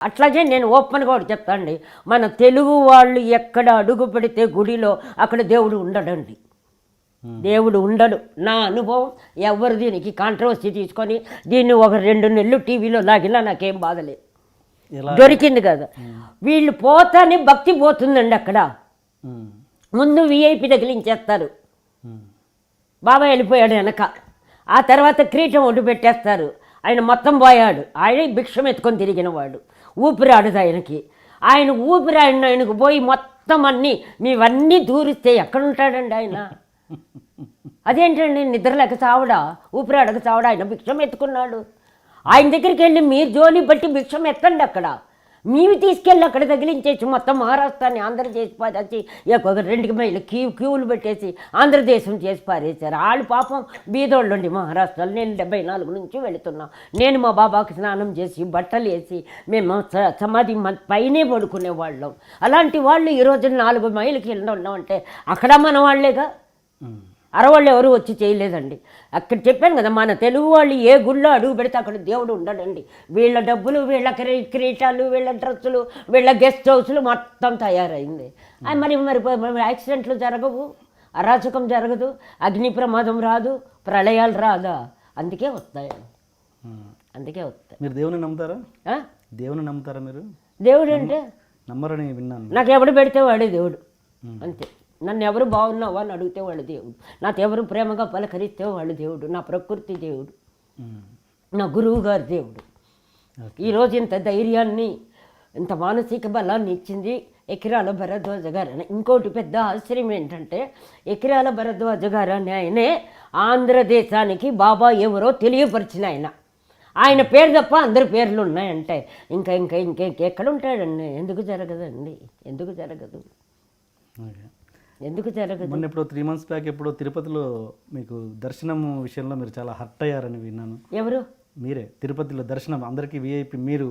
అట్లాగే నేను ఓపెన్గా ఒకటి చెప్తానండి, మన తెలుగు వాళ్ళు ఎక్కడ అడుగు పెడితే గుడిలో అక్కడ దేవుడు ఉండడండి. దేవుడు ఉండడు. నా అనుభవం. ఎవరు దీనికి కాంట్రవర్సీ తీసుకొని దీన్ని ఒక 2 నెలలు టీవీలో లాగినా నాకేం బాధలేదు. దొరికింది కదా. వీళ్ళు పోతానే భక్తి పోతుందండి. అక్కడ ముందు విఐపి తగిలించేస్తారు, బాబా వెళ్ళిపోయాడు వెనక. ఆ తర్వాత కిరీటం ఒడ్డు పెట్టేస్తారు, ఆయన మొత్తం పోయాడు. ఆయన భిక్షం ఎత్తుకొని తిరిగిన వాడు, ఊపిరాడదు ఆయనకి. ఆయన ఆయనకు పోయి మొత్తం అన్నీ మీవన్నీ దూరిస్తే ఎక్కడుంటాడండి ఆయన? అదేంటండి, నిద్రలేక చావడా, ఊపిరాడక చావడా? ఆయన భిక్షం ఎత్తుకున్నాడు. ఆయన దగ్గరికి వెళ్ళి మీరు జోలి బట్టి భిక్షం ఎత్తండి. అక్కడ మీవి తీసుకెళ్ళి అక్కడ తగిలించేసి మొత్తం మహారాష్ట్రాన్ని ఆంధ్రప్రదేశ్ పారేసి 2 మైళ్ళు క్యూలు పెట్టేసి ఆంధ్రదేశం చేసి పారేశారు. వాళ్ళు పాపం బీదోళ్ళు ఉండి మహారాష్ట్రలో. నేను 74 నుంచి వెళుతున్నా. నేను మా బాబాకి స్నానం చేసి బట్టలు వేసి మేము సమాధి పైనే పడుకునేవాళ్ళం. అలాంటి వాళ్ళు ఈరోజు 4 మైళ్ళకి వెళ్ళి అంటే అక్కడ మన వాళ్ళేగా. అరవాళ్ళు ఎవరు వచ్చి చేయలేదండి. అక్కడ చెప్పాను కదా, మన తెలుగు వాళ్ళు ఏ గుళ్ళో అడుగు పెడితే అక్కడ దేవుడు ఉండడండి. వీళ్ళ డబ్బులు, వీళ్ళ కిరీటాలు, వీళ్ళ డ్రెస్సులు, వీళ్ళ గెస్ట్ హౌస్లు మొత్తం తయారైంది. మరి యాక్సిడెంట్లు జరగవు, అరాచకం జరగదు, అగ్ని ప్రమాదం రాదు, ప్రళయాలు రాదా? అందుకే వస్తాయి. మీరు దేవుని నమ్ముతారా? దేవుని నమ్ముతారా మీరు? దేవుడు అంటే నమ్మరని విన్నాను. నాకు ఎవడు పెడితే వాడే దేవుడు, అంతే. నన్ను ఎవరు బాగున్నావా అని అడిగితే వాళ్ళు దేవుడు, నాకు ఎవరు ప్రేమగా పలకరిస్తే వాళ్ళు దేవుడు, నా ప్రకృతి దేవుడు, నా గురువు గారు దేవుడు. ఈరోజు ఇంత ధైర్యాన్ని, ఇంత మానసిక బలాన్ని ఇచ్చింది ఎకిరాల భరద్వాజ గారు. ఇంకోటి పెద్ద ఆశ్చర్యం ఏంటంటే, ఎకిరాల భరద్వాజ గారు అని ఆయనే ఆంధ్రదేశానికి బాబా ఎవరో తెలియపరిచిన ఆయన పేరు తప్ప అందరి పేర్లు ఉన్నాయంటే ఇంకా ఇంకా ఇంకా ఎక్కడ ఉంటాడండి? ఎందుకు జరగదండి? ఎందుకు జరగదు? మొన్న ఎప్పుడో 3 months బ్యాక్ ఎప్పుడో తిరుపతిలో మీకు దర్శనం విషయంలో మీరు చాలా హర్ట్ అయ్యారని విన్నాను. ఎవరు? మీరే. తిరుపతిలో దర్శనం అందరికీ విఐపి, మీరు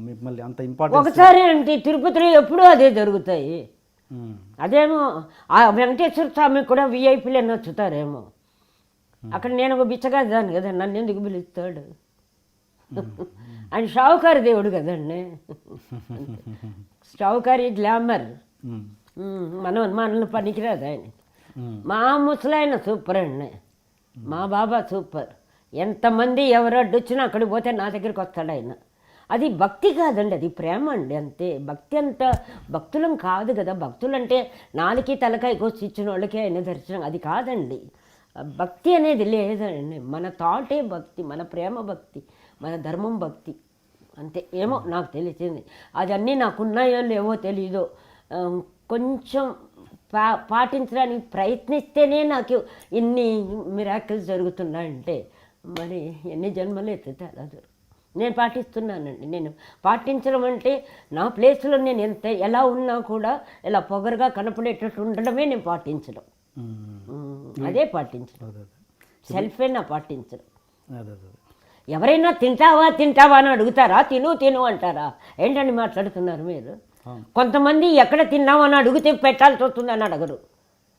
మిమ్మల్ని అంత ఇంపార్టెంట్. ఒకసారి అంటే తిరుపతిలో ఎప్పుడూ అదే జరుగుతాయి. అదేమో ఆ వెంకటేశ్వర స్వామి కూడా విఐపీలే నచ్చుతారేమో. అక్కడ నేను ఒక బిచ్చగాదాను కదా, నన్ను ఎందుకు పిలుస్తాడు? ఆయన షావుకారి దేవుడు కదండి. షావుకారి గ్లామర్. మనల్ని పనికిరాదు ఆయన. మా ముసలాయన సూపర్ అండి, మా బాబా సూపర్. ఎంతమంది ఎవరు అడ్డొచ్చినా అక్కడికి పోతే నా దగ్గరికి వస్తాడు ఆయన. అది భక్తి కాదండి, అది ప్రేమ అండి, అంతే. భక్తి అంత భక్తులం కాదు కదా. భక్తులు అంటే నాలుకి తలకాయ కోసి ఇచ్చిన వాళ్ళకే ఆయన దర్శనం, అది కాదండి. భక్తి అనేది లేదండి. మన థాటే భక్తి, మన ప్రేమ భక్తి, మన ధర్మం భక్తి, అంతే. ఏమో నాకు తెలిసింది. అది అన్నీ నాకున్నాయో లేవో తెలీదో, కొంచెం పాటించడానికి ప్రయత్నిస్తేనే నాకు ఇన్ని మిరాకిల్స్ జరుగుతున్నాయంటే మరి ఎన్ని జన్మలు ఎత్తితే అలా జరుగుతుంది. నేను పాటిస్తున్నానండి. నేను పాటించడం అంటే నా ప్లేస్లో నేను ఎలా ఉన్నా కూడా ఇలా పొగరుగా కనపడేటట్టు ఉండడమే నేను పాటించడం. అదే పాటించడం, సెల్ఫే నా పాటించడం. ఎవరైనా తింటావా తింటావా అని అడుగుతారా? తిను అంటారా? ఏంటండి మాట్లాడుతున్నారు మీరు? కొంతమంది ఎక్కడ తిన్నామని అడిగితే పెట్టాల్సి వస్తుందని అడగరు.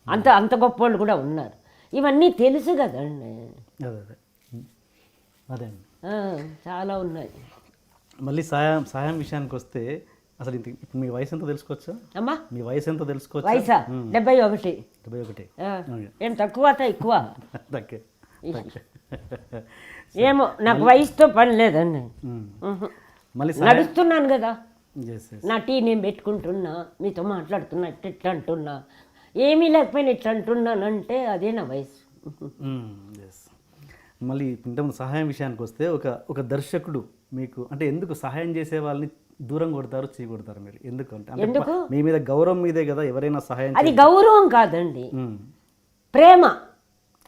అంత గొప్ప వాళ్ళు కూడా ఉన్నారు. ఇవన్నీ తెలుసు కదండి. అదే చాలా ఉన్నాయి. మళ్ళీ సాయం విషయానికి వస్తే అసలు ఇప్పుడు మీ వయసు ఎంతో తెలుసుకోవచ్చా అమ్మా? మీ వయసు ఎంతో తెలుసుకోవచ్చు? వయసా? 71. ఏం తక్కువ ఎక్కువ? ఏమో నాకు వయసుతో పని లేదండి. మళ్ళీ నడుస్తున్నాను కదా, నా టీ నేను పెట్టుకుంటున్నా, మీతో మాట్లాడుతున్నా, ఇట్లా అంటున్నా, ఏమీ లేకపోయినా ఇట్లా అంటున్నానంటే అదే నా వయసు. మళ్ళీ ఇంతకుముందు సహాయం విషయానికి వస్తే ఒక దర్శకుడు మీకు అంటే ఎందుకు సహాయం చేసే వాళ్ళని దూరం కొడతారు, చీకొడతారు మీరు? ఎందుకు? మీ మీద గౌరవం మీదే కదా ఎవరైనా సహాయం. అది గౌరవం కాదండి, ప్రేమ.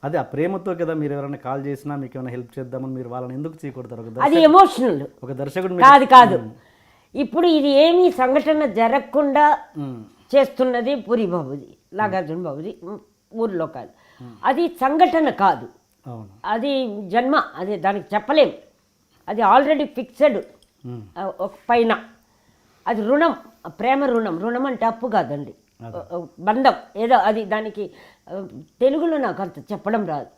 అదే ఆ ప్రేమతో కదా మీరు ఎవరైనా కాల్ చేసినా మీకు ఏమైనా హెల్ప్ చేద్దామని మీరు వాళ్ళని ఎందుకు చీకొడతారు? అది ఎమోషనల్. ఒక దర్శకుడు కాదు. ఇప్పుడు ఇది ఏమీ సంఘటన జరగకుండా చేస్తున్నది పూరి బాబుది, నాగార్జున బాబుది, ఊర్లో కాదు. అది సంఘటన కాదు, అది జన్మ. అది దానికి చెప్పలేం. అది ఆల్రెడీ ఫిక్స్డ్ పైన. అది రుణం, ప్రేమ రుణం. రుణం అంటే అప్పు కాదండి, బంధం ఏదో. అది దానికి తెలుగులో నాకు అంత చెప్పడం రాదు.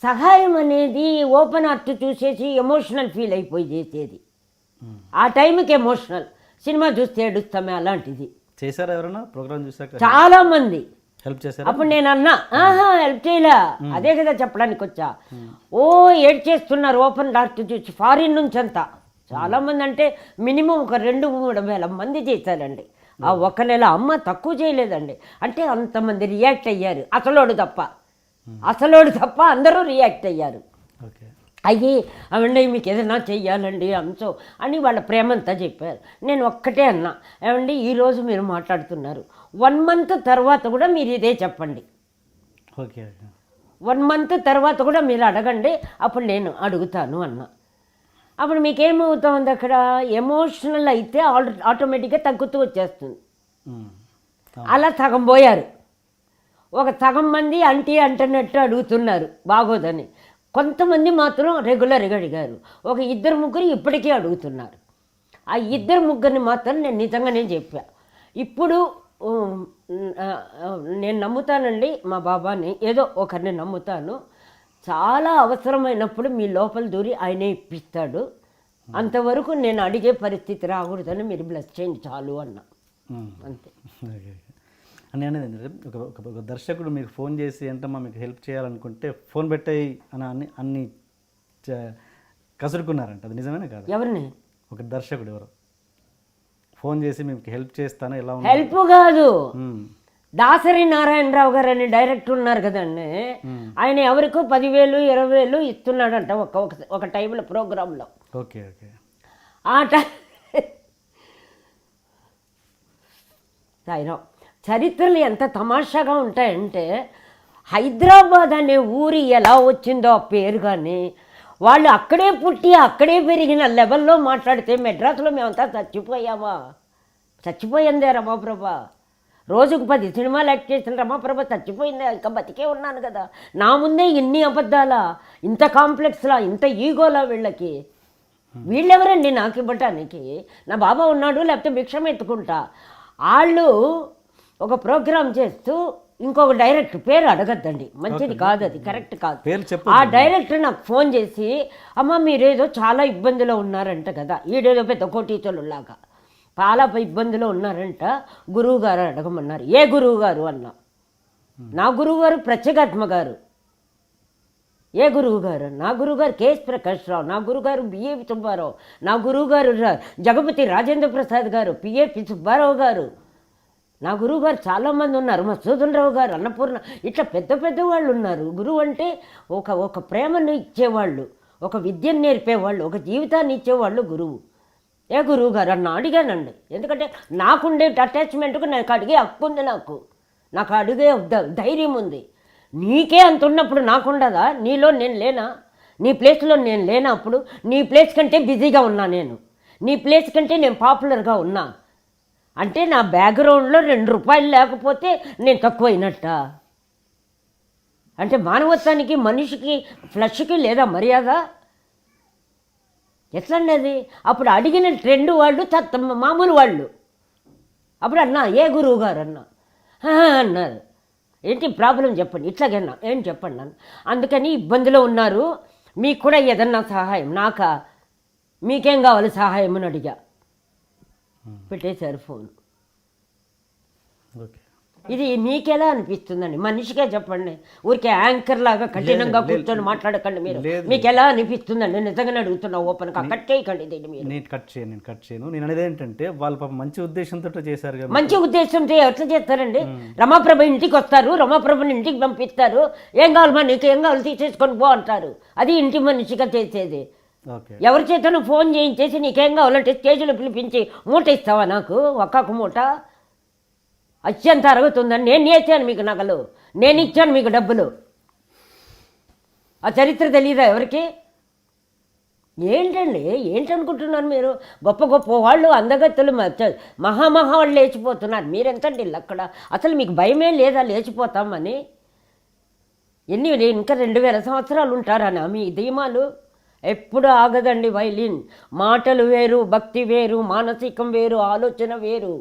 సహాయం అనేది ఓపెన్ హార్ట్ చూసేసి ఎమోషనల్ ఫీల్ అయిపోయి చేసేది. ఆ టైంకి ఎమోషనల్. సినిమా చూస్తే ఏడుస్తామే అలాంటిది. చేశారా ఎవరైనా ప్రోగ్రామ్ చూసాక చాలామంది హెల్ప్ చేశారా? అప్పుడు నేను అన్నా హెల్ప్ చేయలే, అదే కదా చెప్పడానికి వచ్చా. ఏడ్ చేస్తున్నారు ఓపెన్ డాక్ట్ చూసి ఫారిన్ నుంచి అంతా చాలామంది, అంటే మినిమం ఒక 2-3 వేల మంది చేశారండి ఆ ఒక్క నెల. అమ్మ తక్కువ చేయలేదండి, అంటే అంతమంది రియాక్ట్ అయ్యారు. అసలోడు తప్ప అందరూ రియాక్ట్ అయ్యారు. ఓకే. అయ్యి అవండి మీకు ఏదైనా చెయ్యాలండి అంశం అని వాళ్ళ ప్రేమంతా చెప్పారు. నేను ఒక్కటే అన్నా, ఏమండి ఈరోజు మీరు మాట్లాడుతున్నారు, 1 month తర్వాత కూడా మీరు ఇదే చెప్పండి. Okay okay. 1 month తర్వాత కూడా మీరు అడగండి, అప్పుడు నేను అడుగుతాను అన్నా. అప్పుడు మీకేమవుతుంది అక్కడ, ఎమోషనల్ అయితే ఆటోమేటిక్గా తగ్గుతూ వచ్చేస్తుంది. అలా సగం పోయారు. ఒక సగం మంది అంటున్నట్టు అడుగుతున్నారు బాగోదని. కొంతమంది మాత్రం రెగ్యులర్గా అడిగారు. ఒక 2-3 ఇప్పటికీ అడుగుతున్నారు. ఆ 2-3 మాత్రం నేను నిజంగానే చెప్పా. ఇప్పుడు నేను నమ్ముతానండి మా బాబాని, ఏదో ఒకరిని నమ్ముతాను. చాలా అవసరమైనప్పుడు మీ లోపల దూరి ఆయనే ఇప్పిస్తాడు. అంతవరకు నేను అడిగే పరిస్థితి రాకూడదని మీరు బ్లెస్ చేయండి చాలు అన్న. అంతే. అని అనేది ఒక దర్శకుడు మీకు ఫోన్ చేసి ఏంటమ్మా మీకు హెల్ప్ చేయాలనుకుంటే ఫోన్ పెట్టాయి అని అన్ని కసురుకున్నారంట, అది నిజమేనా కాదు? ఎవరిని? ఒక దర్శకుడు ఎవరు ఫోన్ చేసి మీకు హెల్ప్ చేస్తాను ఎలా హెల్ప్ కాదు, దాసరి నారాయణరావు గారు అని డైరెక్టర్ ఉన్నారు కదండి, ఆయన ఎవరికో 10,000 20,000 ఇస్తున్నాడంట ఒక టైంలో ప్రోగ్రాంలో. Okay okay. ఆ టైం చరిత్రలు ఎంత తమాషాగా ఉంటాయంటే, హైదరాబాద్ అనే ఊరి ఎలా వచ్చిందో ఆ పేరు, కానీ వాళ్ళు అక్కడే పుట్టి అక్కడే పెరిగిన లెవెల్లో మాట్లాడితే మెడ్రాస్లో మేమంతా చచ్చిపోయిందే రమాప్రభ. రోజుకు 10 సినిమాలు యాక్ట్ చేసిన రమాప్రభ చచ్చిపోయిందే, ఇంకా బతికే ఉన్నాను కదా. నా ముందే ఇన్ని అబద్ధాలా, ఇంత కాంప్లెక్స్లా, ఇంత ఈగోలా వీళ్ళెవరండి నాకు ఇవ్వటానికి? నా బాబా ఉన్నాడు, లేకపోతే భిక్షం ఎత్తుకుంటా. వాళ్ళు ఒక ప్రోగ్రాం చేస్తూ ఇంకొక డైరెక్టర్ పేరు అడగద్దండి, మంచిది కాదు, అది కరెక్ట్ కాదు. ఆ డైరెక్టర్ నాకు ఫోన్ చేసి, అమ్మ మీరేదో చాలా ఇబ్బందిలో ఉన్నారంట కదా, ఈడేదో పెద్ద కోటీతోళ్ళలాగా చాలా ఇబ్బందిలో ఉన్నారంట, గురువు గారు అడగమన్నారు. ఏ గురువు గారు అన్నా? నా గురువు గారు ప్రత్యేగాత్మ గారు. ఏ గురువు గారు? నా గురువుగారు కేఎస్ ప్రకాష్ రావు, నా గురుగారు బిఏపి సుబ్బారావు, నా గురువుగారు జగపతి రాజేంద్ర ప్రసాద్ గారు, పిఏపి సుబ్బారావు గారు, నా గురువు గారు చాలామంది ఉన్నారు, మసూదన్ రావు గారు, అన్నపూర్ణ, ఇట్లా పెద్ద వాళ్ళు ఉన్నారు. గురువు అంటే ఒక ప్రేమను ఇచ్చేవాళ్ళు, ఒక విద్యను నేర్పేవాళ్ళు, ఒక జీవితాన్ని ఇచ్చేవాళ్ళు గురువు. ఏ గురువు గారు అన్న అడిగానండి, ఎందుకంటే నాకుండే అటాచ్మెంట్కు నాకు అడిగే హక్కు ఉంది, నాకు అడిగే ధైర్యం ఉంది. నీకే అంత ఉన్నప్పుడు నాకుండదా? నీలో నేను లేనా? నీ ప్లేస్లో నేను లేనా? అప్పుడు నీ ప్లేస్ కంటే బిజీగా ఉన్నా నేను, నీ ప్లేస్ కంటే నేను పాపులర్గా ఉన్నా అంటే నా బ్యాక్గ్రౌండ్లో 2 రూపాయలు లేకపోతే నేను తక్కువైనట్ట? అంటే మానవత్వానికి, మనిషికి, ఫ్లష్కి లేదా మర్యాద? ఎట్లండి అది? అప్పుడు అడిగిన ట్రెండ్ వాళ్ళు మామూలు వాళ్ళు. అప్పుడు అన్నా ఏ గురువు గారు అన్నా అన్నారు. ఏంటి ప్రాబ్లం చెప్పండి, ఇట్లాగన్నా ఏం చెప్పండి నన్ను. అందుకని ఇబ్బందిలో ఉన్నారు, మీకు కూడా ఏదన్నా సహాయం, మీకేం కావాలి సహాయం అని అడిగా. పెట్టేశారు ఫోన్. ఇది మీకెలా అనిపిస్తుందండి? మనిషిగా చెప్పండి, ఊరికే యాంకర్ లాగా కఠినంగా కూర్చొని మాట్లాడకండి మీరు. మీకు ఎలా అనిపిస్తుందండి? నిజంగానే అడుగుతున్నా, ఓపెన్గా కట్ చేయకండి దీన్ని మీరు. నేను కట్ చేయను. నేను అనేది ఏంటంటే వాళ్ళు పాపం మంచి ఉద్దేశంతో చేశారు కదా. మంచి ఉద్దేశంతో ఎట్లా చేస్తారండి? రమాప్రభ ఇంటికి వస్తారు, రమాప్రభని ఇంటికి పంపిస్తారు, ఏం కావాలి మా నీకు, ఏం కావాలి తీసేసుకొని పో అంటారు. అది ఇంటి మనిషిగా చేసేది. ఎవరి చేతను ఫోన్ చేయించేసి నీకేం కావాలంటే స్టేజ్లో పిలిపించి మూట ఇస్తావా నాకు? ఒక్కొక్క మూట అత్యంత అరుగుతుందని నేను చేశాను మీకు నగలు, నేను ఇచ్చాను మీకు డబ్బులు. ఆ చరిత్ర తెలియదా ఎవరికి? ఏంటండి ఏంటనుకుంటున్నారు మీరు? గొప్ప వాళ్ళు అందగత్తులు మహామహా వాళ్ళు లేచిపోతున్నారు, మీరెంతండి అక్కడ? అసలు మీకు భయమే లేదా లేచిపోతామని? ఇంకా 2000 సంవత్సరాలు ఉంటారనా మీ ధీమాలు? ఎప్పుడు ఆగదండి వైలిన్. మాటలు వేరు, భక్తి వేరు, మానసికం వేరు, ఆలోచన వేరు.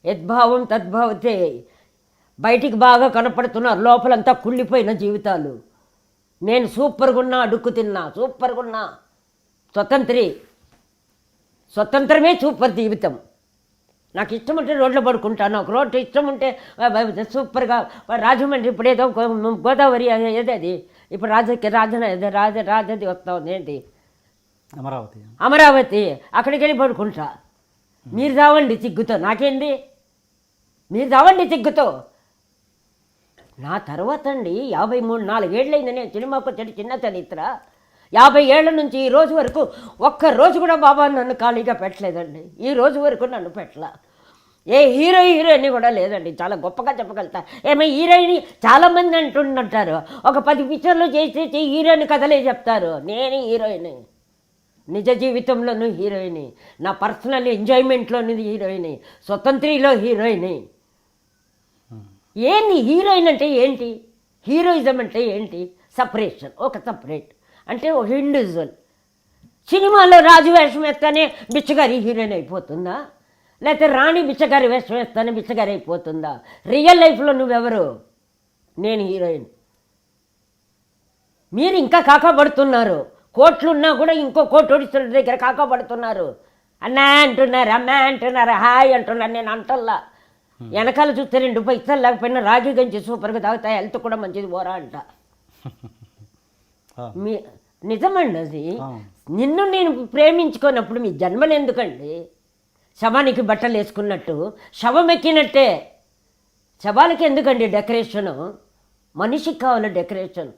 యద్భావం తద్భావతే. బయటికి బాగా కనపడుతున్నారు, లోపలంతా కుళ్ళిపోయిన జీవితాలు. నేను సూపర్గా ఉన్నా, అడుక్కు తిన్నా, సూపర్గా ఉన్నా, స్వతంత్రి. స్వతంత్రమే సూపర్ జీవితం. నాకు ఇష్టం ఉంటే రోడ్లో పడుకుంటాను, ఒక రోడ్డు ఇష్టం ఉంటే సూపర్గా రాజమండ్రి ఇప్పుడు ఏదో గోదావరి ఏదది ఇప్పుడు రాజది వస్తా ఉంది ఏంటి అమరావతి, అక్కడికి వెళ్ళి పడుకుంటా. మీరు రావండి సిగ్గుతో, నాకేంది, మీరు రావండి సిగ్గుతో. నా తర్వాత అండి 53-54 ఏళ్ళైంది నేను సినిమాకు వచ్చి, చిన్న చరిత్ర. 50 ఏళ్ల నుంచి ఈ రోజు వరకు ఒక్కరోజు కూడా బాబా నన్ను ఖాళీగా పెట్టలేదండి. ఈ రోజు వరకు నన్ను పెట్టలా. ఏ హీరోయిన్ కూడా లేదండి. చాలా గొప్పగా చెప్పగలుగుతా. ఏమో హీరోయిన్ చాలామంది అంటుంటారు, ఒక 10 పిక్చర్లు చేసి హీరోయిన్ కథలే చెప్తారు. నేను హీరోయిన్, నిజ జీవితంలోనూ హీరోయిన్, నా పర్సనల్ ఎంజాయ్మెంట్లోని హీరోయిన్, స్వతంత్రిలో హీరోయిన్. ఏంటి హీరోయిన్ అంటే ఏంటి, హీరోయిజం అంటే ఏంటి? సపరేషన్, ఒక సపరేట్ అంటే ఒక ఇండివిజువల్. సినిమాలో రాజు వేషం వేస్తానే బిచ్చగారి హీరోయిన్ అయిపోతుందా? లేకపోతే రాణి బిచ్చగారి వేషం వేస్తానే బిచ్చగారి అయిపోతుందా? రియల్ లైఫ్లో నువ్వెవరు? నేను హీరోయిన్. మీరు ఇంకా కాకాపడుతున్నారు. కోట్లున్నా కూడా ఇంకో కోటి ఓడిస్తున్న దగ్గర కాకాపడుతున్నారు. అన్నా అంటున్నారు, అమ్మ అంటున్నారు, హాయ్ అంటున్నారు. నేను అంటల్లా. వెనకాల చూస్తే 2 పైసలు లేకపోయినా రాగి గంజి సూపర్గా తాగుతాయి, హెల్త్ కూడా మంచిది పోరా అంట. మీ నిజమండి అది. నిన్ను నేను ప్రేమించుకున్నప్పుడు మీ జన్మలు ఎందుకండి? శవానికి బట్టలు వేసుకున్నట్టు శవం ఎక్కినట్టే. శవాలకి ఎందుకండి డెకరేషను? మనిషికి కావాలి డెకరేషన్.